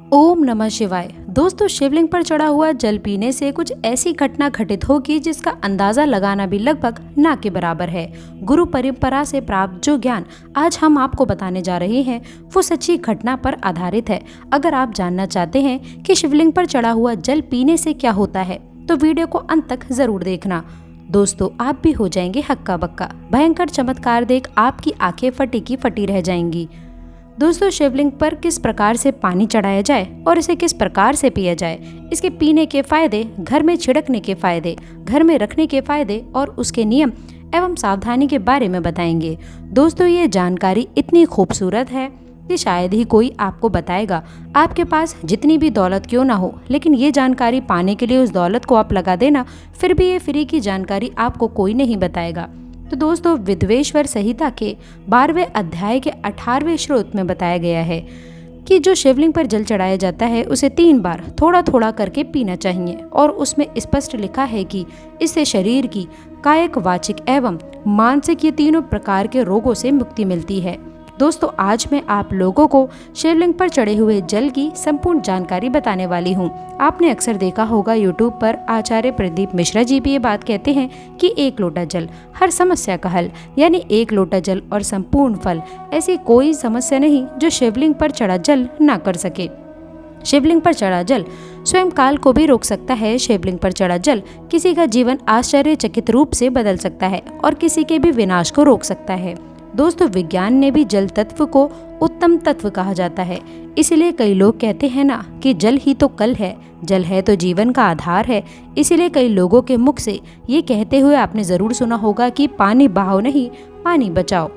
ओम नमः शिवाय। दोस्तों, शिवलिंग पर चढ़ा हुआ जल पीने से कुछ ऐसी घटना घटित होगी जिसका अंदाजा लगाना भी लगभग ना के बराबर है। गुरु परंपरा से प्राप्त जो ज्ञान आज हम आपको बताने जा रहे हैं वो सच्ची घटना पर आधारित है। अगर आप जानना चाहते हैं कि शिवलिंग पर चढ़ा हुआ जल पीने से क्या होता है तो वीडियो को अंत तक जरूर देखना। दोस्तों, आप भी हो जाएंगे हक्का बक्का। भयंकर चमत्कार देख आपकी आंखें फटी की फटी रह जाएंगी। दोस्तों, शिवलिंग पर किस प्रकार से पानी चढ़ाया जाए और इसे किस प्रकार से पिया जाए, इसके पीने के फायदे, घर में छिड़कने के फायदे, घर में रखने के फायदे और उसके नियम एवं सावधानी के बारे में बताएंगे। दोस्तों, ये जानकारी इतनी खूबसूरत है कि शायद ही कोई आपको बताएगा। आपके पास जितनी भी दौलत क्यों ना हो, लेकिन ये जानकारी पाने के लिए उस दौलत को आप लगा देना, फिर भी ये फ्री की जानकारी आपको कोई नहीं बताएगा। तो दोस्तों, विद्वेश्वर संहिता के 12वें अध्याय के 18वें श्लोक में बताया गया है कि जो शिवलिंग पर जल चढ़ाया जाता है उसे 3 बार थोड़ा थोड़ा करके पीना चाहिए और उसमें स्पष्ट लिखा है कि इससे शरीर की कायिक, वाचिक एवं मानसिक ये तीनों प्रकार के रोगों से मुक्ति मिलती है। दोस्तों, आज मैं आप लोगों को शिवलिंग पर चढ़े हुए जल की संपूर्ण जानकारी बताने वाली हूँ। आपने अक्सर देखा होगा यूट्यूब पर आचार्य प्रदीप मिश्रा जी भी ये बात कहते हैं कि 1 लोटा जल हर समस्या का हल, यानी 1 लोटा जल और संपूर्ण फल। ऐसी कोई समस्या नहीं जो शिवलिंग पर चढ़ा जल ना कर सके। शिवलिंग पर चढ़ा जल स्वयं काल को भी रोक सकता है। शिवलिंग पर चढ़ा जल किसी का जीवन आश्चर्यचकित रूप से बदल सकता है और किसी के भी विनाश को रोक सकता है। दोस्तों, विज्ञान ने भी जल तत्व को उत्तम तत्व कहा जाता है। इसीलिए कई लोग कहते हैं ना कि जल ही तो कल है, जल है तो जीवन का आधार है। इसीलिए कई लोगों के मुख से ये कहते हुए आपने जरूर सुना होगा कि पानी बहाओ नहीं, पानी बचाओ।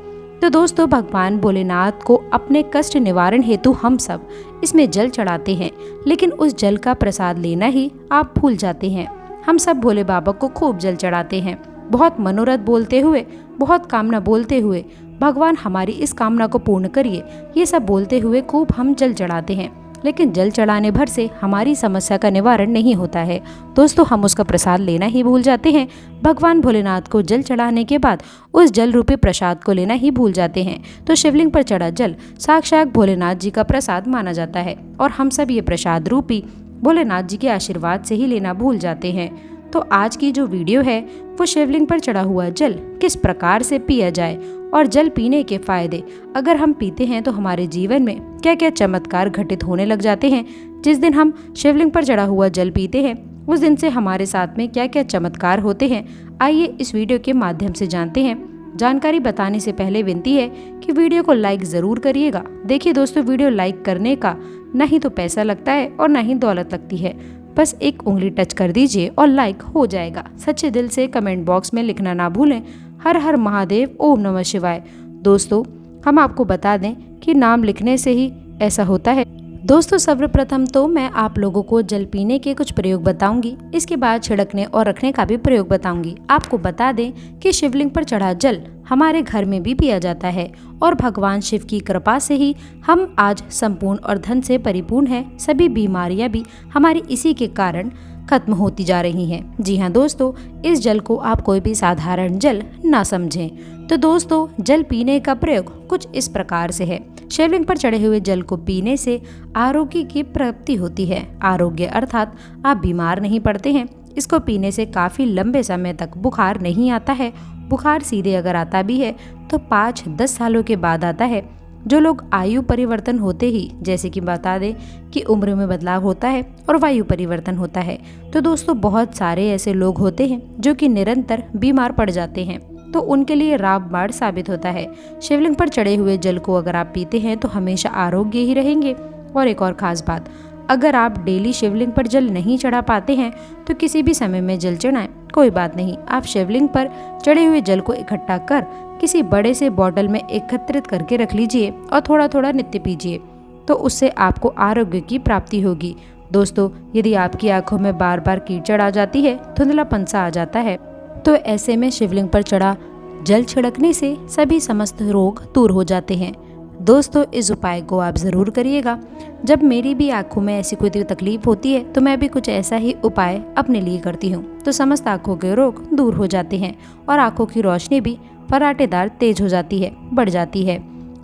तो दोस्तों, भगवान भोलेनाथ को अपने कष्ट निवारण हेतु हम सब इसमें जल चढ़ाते हैं, लेकिन उस जल का प्रसाद लेना ही आप भूल जाते हैं। हम सब भोले बाबा को खूब जल चढ़ाते हैं, बहुत मनोरथ बोलते हुए, बहुत कामना बोलते हुए, भगवान हमारी इस कामना को पूर्ण करिए, ये सब बोलते हुए खूब हम जल चढ़ाते हैं। लेकिन जल चढ़ाने भर से हमारी समस्या का निवारण नहीं होता है। दोस्तों, हम उसका प्रसाद लेना ही भूल जाते हैं। भगवान भोलेनाथ को जल चढ़ाने के बाद उस जल रूपी प्रसाद को लेना ही भूल जाते हैं। तो शिवलिंग पर चढ़ा जल साक्षात भोलेनाथ जी का प्रसाद माना जाता है और हम सब ये प्रसाद रूपी भोलेनाथ जी के आशीर्वाद से ही लेना भूल जाते हैं। तो आज की जो वीडियो है वो शिवलिंग पर चढ़ा हुआ जल किस प्रकार से पिया जाए और जल पीने के फायदे, अगर हम पीते हैं तो हमारे जीवन में क्या क्या चमत्कार घटित होने लग जाते हैं। जिस दिन हम शिवलिंग पर चढ़ा हुआ जल पीते हैं उस दिन से हमारे साथ में क्या क्या चमत्कार होते हैं, आइए इस वीडियो के माध्यम से जानते हैं। जानकारी बताने से पहले विनती है कि वीडियो को लाइक जरूर करिएगा। देखिए दोस्तों, वीडियो लाइक करने का न ही तो पैसा लगता है और न ही दौलत लगती है, बस एक उंगली टच कर दीजिए और लाइक हो जाएगा। सच्चे दिल से कमेंट बॉक्स में लिखना ना भूलें, हर हर महादेव, ओम नमः शिवाय। दोस्तों, हम आपको बता दें कि नाम लिखने से ही ऐसा होता है। दोस्तों, सर्वप्रथम तो मैं आप लोगों को जल पीने के कुछ प्रयोग बताऊंगी, इसके बाद छिड़कने और रखने का भी प्रयोग बताऊंगी। आपको बता दें कि शिवलिंग पर चढ़ा जल हमारे घर में भी पिया जाता है और भगवान शिव की कृपा से ही हम आज संपूर्ण और धन से परिपूर्ण हैं। सभी बीमारियां भी हमारी इसी के कारण खत्म होती जा रही हैं। जी हाँ दोस्तों, इस जल को आप कोई भी साधारण जल ना समझें। तो दोस्तों, जल पीने का प्रयोग कुछ इस प्रकार से है। शिवलिंग पर चढ़े हुए जल को पीने से आरोग्य की प्राप्ति होती है। आरोग्य अर्थात आप बीमार नहीं पड़ते हैं। इसको पीने से काफी लंबे समय तक बुखार नहीं आता है। बुखार सीधे अगर आता भी है तो 5-10 सालों के बाद आता है। जो लोग आयु परिवर्तन होते ही, जैसे कि बता दें कि उम्र में बदलाव होता है और वायु परिवर्तन होता है, तो दोस्तों बहुत सारे ऐसे लोग होते हैं जो कि निरंतर बीमार पड़ जाते हैं, तो उनके लिए रामबाण साबित होता है। शिवलिंग पर चढ़े हुए जल को अगर आप पीते हैं तो हमेशा आरोग्य ही रहेंगे। और एक और खास बात, अगर आप डेली शिवलिंग पर जल नहीं चढ़ा पाते हैं तो किसी भी समय में जल चढ़ाएं, कोई बात नहीं। आप शिवलिंग पर चढ़े हुए जल को इकट्ठा कर किसी बड़े से बॉटल में एकत्रित करके रख लीजिए और थोड़ा थोड़ा नित्य पीजिए, तो उससे आपको आरोग्य की प्राप्ति होगी। दोस्तों, यदि आपकी आंखों में बार बार कीचड़ आ जाती है, धुंधलापन सा आ जाता है, तो ऐसे में शिवलिंग पर चढ़ा जल छिड़कने से सभी समस्त रोग दूर हो जाते हैं। दोस्तों, इस उपाय को आप ज़रूर करिएगा। जब मेरी भी आंखों में ऐसी कोई तकलीफ होती है तो मैं भी कुछ ऐसा ही उपाय अपने लिए करती हूँ, तो समस्त आंखों के रोग दूर हो जाते हैं और आंखों की रोशनी भी फराटेदार तेज हो जाती है, बढ़ जाती है।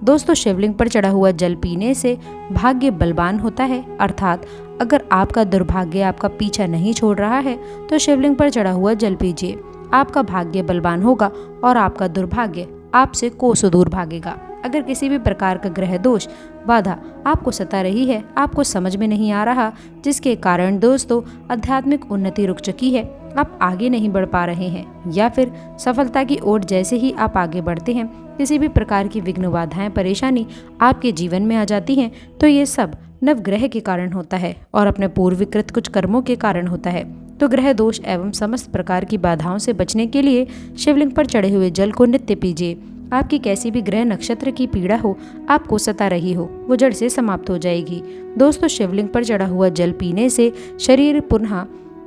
दोस्तों शिवलिंग पर चढ़ा हुआ जल पीने से भाग्य बलवान होता है, अर्थात अगर आपका दुर्भाग्य आपका पीछा नहीं छोड़ रहा है तो शिवलिंग पर चढ़ा हुआ जल पीजिए। आपका भाग्य बलवान होगा और आपका दुर्भाग्य आपसे कोसों दूर भागेगा। अगर किसी भी प्रकार का ग्रह दोष बाधा आपको सता रही है, आपको समझ में नहीं आ रहा, जिसके कारण दोस्तों आध्यात्मिक उन्नति रुक चुकी है, आप आगे नहीं बढ़ पा रहे हैं, या फिर सफलता की ओर जैसे ही आप आगे बढ़ते हैं किसी भी प्रकार की विघ्न बाधाएं परेशानी आपके जीवन में आ जाती हैं, तो ये सब नवग्रह के कारण होता है और अपने पूर्वकृत कुछ कर्मों के कारण होता है। तो ग्रह दोष एवं समस्त प्रकार की बाधाओं से बचने के लिए शिवलिंग पर चढ़े हुए जल को नित्य पीजिए। आपकी कैसी भी ग्रह नक्षत्र की पीड़ा हो, आपको सता रही हो, वो जड़ से समाप्त हो जाएगी। दोस्तों शिवलिंग पर चढ़ा हुआ जल पीने से शरीर पुनः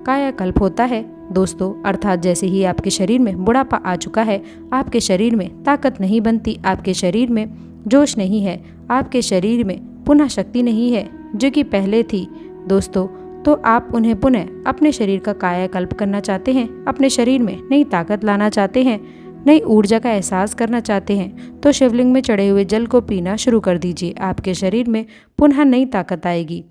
कायाकल्प होता है दोस्तों, अर्थात जैसे ही आपके शरीर में बुढ़ापा आ चुका है, आपके शरीर में ताकत नहीं बनती, आपके शरीर में जोश नहीं है, आपके शरीर में पुनः शक्ति नहीं है जो कि पहले थी दोस्तों, तो आप उन्हें पुनः अपने शरीर का कायाकल्प करना चाहते हैं, अपने शरीर में नई ताकत लाना चाहते हैं, नई ऊर्जा का एहसास करना चाहते हैं, तो शिवलिंग में चढ़े हुए जल को पीना शुरू कर दीजिए। आपके शरीर में पुनः नई ताकत आएगी।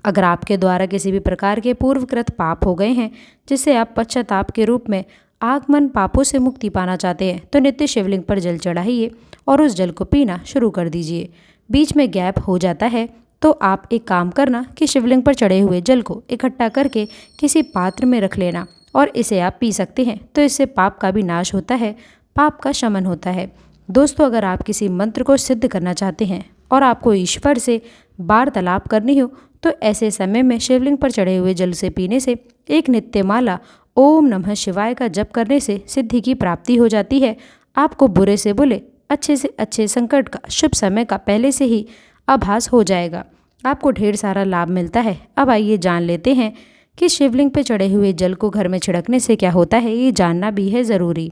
अगर आपके द्वारा किसी भी प्रकार के पूर्वकृत पाप हो गए हैं जिससे आप पश्चाताप के रूप में आगमन पापों से मुक्ति पाना चाहते हैं, तो नित्य शिवलिंग पर जल चढ़ाइए और उस जल को पीना शुरू कर दीजिए। बीच में गैप हो जाता है तो आप एक काम करना कि शिवलिंग पर चढ़े हुए जल को इकट्ठा करके किसी पात्र में रख लेना और इसे आप पी सकते हैं। तो इससे पाप का भी नाश होता है, पाप का शमन होता है। दोस्तों अगर आप किसी मंत्र को सिद्ध करना चाहते हैं और आपको ईश्वर से वार्तालाप करनी हो, तो ऐसे समय में शिवलिंग पर चढ़े हुए जल से पीने से एक नित्य माला ओम नमः शिवाय का जप करने से सिद्धि की प्राप्ति हो जाती है। आपको बुरे से बुरे, अच्छे से अच्छे संकट का, शुभ समय का पहले से ही आभास हो जाएगा। आपको ढेर सारा लाभ मिलता है। अब आइए जान लेते हैं कि शिवलिंग पर चढ़े हुए जल को घर में छिड़कने से क्या होता है, ये जानना भी है ज़रूरी।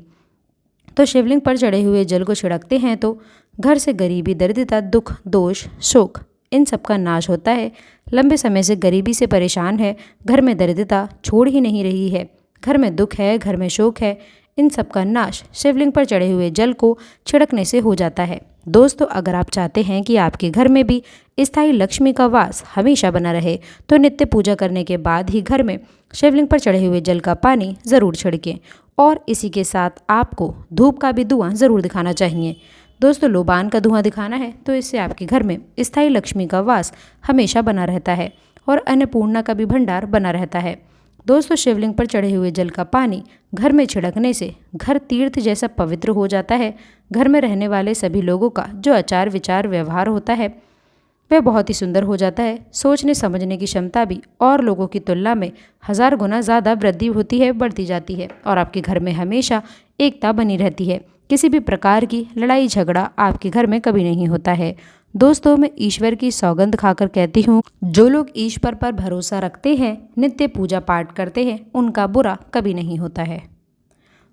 तो शिवलिंग पर चढ़े हुए जल को छिड़कते हैं तो घर से गरीबी, दरिद्रता, दुख, दोष, शोक, इन सब का नाश होता है। लंबे समय से गरीबी से परेशान है, घर में दरिद्रता छोड़ ही नहीं रही है, घर में दुख है, घर में शोक है, इन सब का नाश शिवलिंग पर चढ़े हुए जल को छिड़कने से हो जाता है। दोस्तों अगर आप चाहते हैं कि आपके घर में भी स्थायी लक्ष्मी का वास हमेशा बना रहे, तो नित्य पूजा करने के बाद ही घर में शिवलिंग पर चढ़े हुए जल का पानी ज़रूर छिड़कें और इसी के साथ आपको धूप का भी धुआं ज़रूर दिखाना चाहिए। दोस्तों लोबान का धुआं दिखाना है तो इससे आपके घर में स्थायी लक्ष्मी का वास हमेशा बना रहता है और अन्नपूर्णा का भी भंडार बना रहता है। दोस्तों शिवलिंग पर चढ़े हुए जल का पानी घर में छिड़कने से घर तीर्थ जैसा पवित्र हो जाता है। घर में रहने वाले सभी लोगों का जो आचार विचार व्यवहार होता है वह बहुत ही सुंदर हो जाता है। सोचने समझने की क्षमता भी और लोगों की तुलना में 1000 गुना ज़्यादा वृद्धि होती है, बढ़ती जाती है और आपके घर में हमेशा एकता बनी रहती है। किसी भी प्रकार की लड़ाई झगड़ा आपके घर में कभी नहीं होता है। दोस्तों मैं ईश्वर की सौगंध खाकर कहती हूँ, जो लोग ईश्वर पर भरोसा रखते हैं, नित्य पूजा पाठ करते हैं, उनका बुरा कभी नहीं होता है।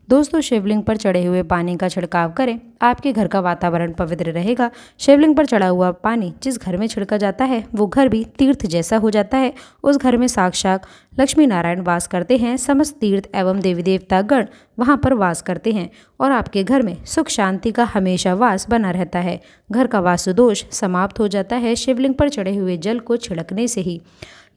दोस्तों शिवलिंग पर चढ़े हुए पानी का छिड़काव करें, आपके घर का वातावरण पवित्र रहेगा। शिवलिंग पर चढ़ा हुआ पानी जिस घर में छिड़का जाता है वो घर भी तीर्थ जैसा हो जाता है। उस घर में साक्षात लक्ष्मी नारायण वास करते हैं। समस्त तीर्थ एवं देवी देवता गण वहाँ पर वास करते हैं और आपके घर में सुख शांति का हमेशा वास बना रहता है। घर का वास्तु दोष समाप्त हो जाता है शिवलिंग पर चढ़े हुए जल को छिड़कने से ही।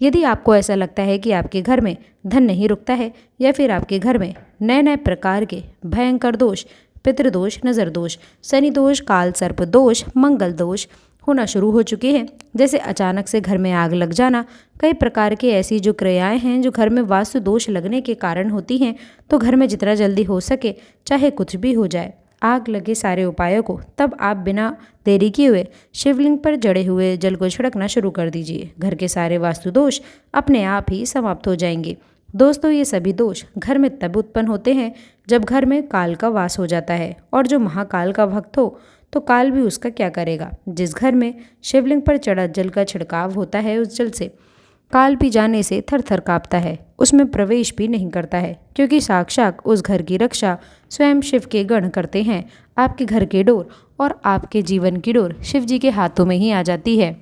यदि आपको ऐसा लगता है कि आपके घर में धन नहीं रुकता है या फिर आपके घर में नए नए प्रकार के भयंकर दोष, पितृदोष, नज़र दोष, शनि दोष, काल सर्प दोष, मंगल दोष होना शुरू हो चुके हैं, जैसे अचानक से घर में आग लग जाना, कई प्रकार के ऐसी जो क्रियाएं हैं जो घर में वास्तु दोष लगने के कारण होती हैं, तो घर में जितना जल्दी हो सके चाहे कुछ भी हो जाए, आग लगे सारे उपायों को तब आप बिना देरी किए हुए शिवलिंग पर जड़े हुए जल को छिड़कना शुरू कर दीजिए। घर के सारे वास्तु दोष अपने आप ही समाप्त हो जाएंगे। दोस्तों ये सभी दोष घर में तब उत्पन्न होते हैं जब घर में काल का वास हो जाता है, और जो महाकाल का भक्त हो तो काल भी उसका क्या करेगा। जिस घर में शिवलिंग पर चढ़ा जल का छिड़काव होता है उस जल से काल पी जाने से थर थर काँपता है, उसमें प्रवेश भी नहीं करता है, क्योंकि साक्षात उस घर की रक्षा स्वयं शिव के गण करते हैं। आपके घर के डोर और आपके जीवन की डोर शिव जी के हाथों में ही आ जाती है।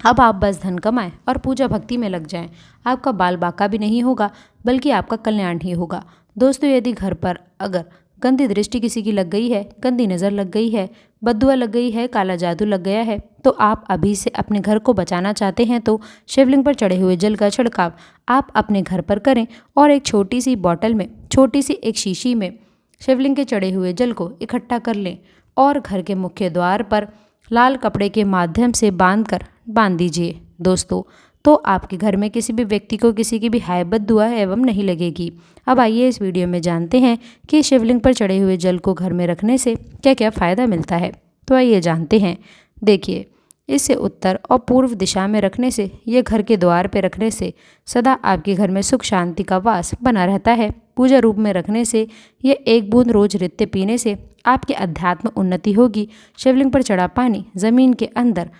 अब आप बस धन कमाएं और पूजा भक्ति में लग जाएं। आपका बाल बाका भी नहीं होगा बल्कि आपका कल्याण ही होगा। दोस्तों यदि घर पर अगर गंदी दृष्टि किसी की लग गई है, गंदी नज़र लग गई है, बद्दुआ लग गई है, काला जादू लग गया है, तो आप अभी से अपने घर को बचाना चाहते हैं तो शिवलिंग पर चढ़े हुए जल का छिड़काव आप अपने घर पर करें और एक छोटी सी बॉटल में, छोटी सी एक शीशी में शिवलिंग के चढ़े हुए जल को इकट्ठा कर लें और घर के मुख्य द्वार पर लाल कपड़े के माध्यम से बांध दीजिए दोस्तों। तो आपके घर में किसी भी व्यक्ति को किसी की भी हाय बद्दुआ एवं नहीं लगेगी। अब आइए इस वीडियो में जानते हैं कि शिवलिंग पर चढ़े हुए जल को घर में रखने से क्या क्या फ़ायदा मिलता है। तो आइए जानते हैं। देखिए, इसे उत्तर और पूर्व दिशा में रखने से, ये घर के द्वार पर रखने से सदा आपके घर में सुख शांति का वास बना रहता है। पूजा रूप में रखने से, ये एक बूंद रोज नित्य पीने से आपके अध्यात्म उन्नति होगी। शिवलिंग पर चढ़ा पानी ज़मीन के अंदर,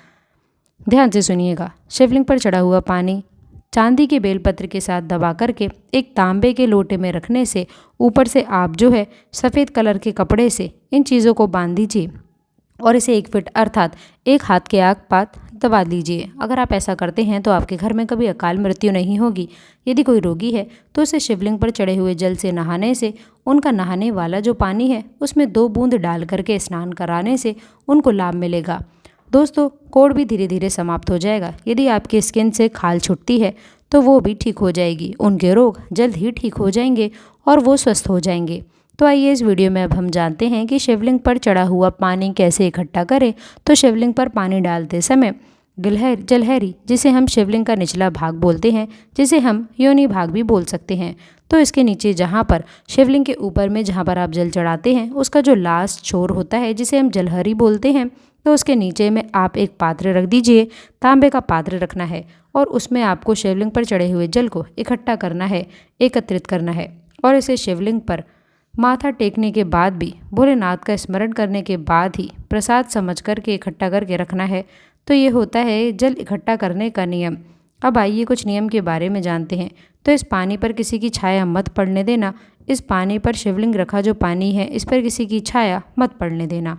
ध्यान से सुनिएगा, शिवलिंग पर चढ़ा हुआ पानी चांदी के बेलपत्र के साथ दबा करके एक तांबे के लोटे में रखने से ऊपर से आप जो है सफ़ेद कलर के कपड़े से इन चीज़ों को बांध दीजिए और इसे 1 फीट अर्थात 1 हाथ के आसपास दबा लीजिए। अगर आप ऐसा करते हैं तो आपके घर में कभी अकाल मृत्यु नहीं होगी। यदि कोई रोगी है तो उसे शिवलिंग पर चढ़े हुए जल से नहाने से, उनका नहाने वाला जो पानी है उसमें 2 बूंद डाल करके स्नान कराने से उनको लाभ मिलेगा। दोस्तों, कोढ़ भी धीरे धीरे समाप्त हो जाएगा। यदि आपकी स्किन से खाल छुटती है तो वो भी ठीक हो जाएगी। उनके रोग जल्द ही ठीक हो जाएंगे और वो स्वस्थ हो जाएंगे। तो आइए इस वीडियो में अब हम जानते हैं कि शिवलिंग पर चढ़ा हुआ पानी कैसे इकट्ठा करें। तो शिवलिंग पर पानी डालते समय जलहरी, जिसे हम शिवलिंग का निचला भाग बोलते हैं, जिसे हम योनि भाग भी बोल सकते हैं, तो इसके नीचे जहाँ पर शिवलिंग के ऊपर में जहाँ पर आप जल चढ़ाते हैं उसका जो लास्ट छोर होता है जिसे हम जलहरी बोलते हैं, तो उसके नीचे में आप एक पात्र रख दीजिए। तांबे का पात्र रखना है और उसमें आपको शिवलिंग पर चढ़े हुए जल को इकट्ठा करना है, एकत्रित करना है और इसे शिवलिंग पर माथा टेकने के बाद भी, भोलेनाथ का स्मरण करने के बाद ही प्रसाद समझ करके इकट्ठा करके रखना है। तो ये होता है जल इकट्ठा करने का नियम। अब आइए कुछ नियम के बारे में जानते हैं। तो इस पानी पर किसी की छाया मत पड़ने देना। इस पानी पर शिवलिंग रखा जो पानी है इस पर किसी की छाया मत पड़ने देना।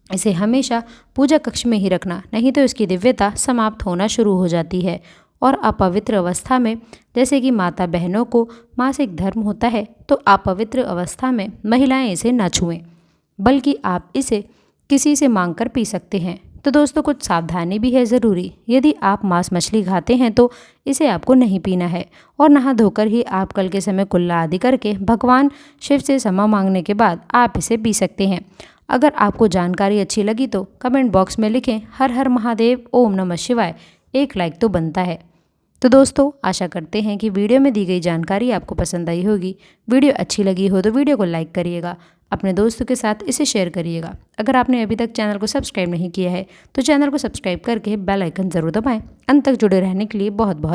इसे हमेशा पूजा कक्ष में ही रखना, नहीं तो इसकी दिव्यता समाप्त होना शुरू हो जाती है। और अपवित्र अवस्था में, जैसे कि माता बहनों को मासिक धर्म होता है, तो अपवित्र अवस्था में महिलाएं इसे न छुएं, बल्कि आप इसे किसी से मांगकर पी सकते हैं। तो दोस्तों, कुछ सावधानी भी है ज़रूरी। यदि आप मांस मछली खाते हैं तो इसे आपको नहीं पीना है और नहा धोकर ही आप कल के समय कुल्ला आदि करके भगवान शिव से क्षमा मांगने के बाद आप इसे पी सकते हैं। अगर आपको जानकारी अच्छी लगी तो कमेंट बॉक्स में लिखें हर हर महादेव, ओम नमः शिवाय। एक लाइक तो बनता है। तो दोस्तों, आशा करते हैं कि वीडियो में दी गई जानकारी आपको पसंद आई होगी। वीडियो अच्छी लगी हो तो वीडियो को लाइक करिएगा, अपने दोस्तों के साथ इसे शेयर करिएगा। अगर आपने अभी तक चैनल को सब्सक्राइब नहीं किया है तो चैनल को सब्सक्राइब करके बेल आइकन ज़रूर दबाएं। अंत तक जुड़े रहने के लिए बहुत बहुत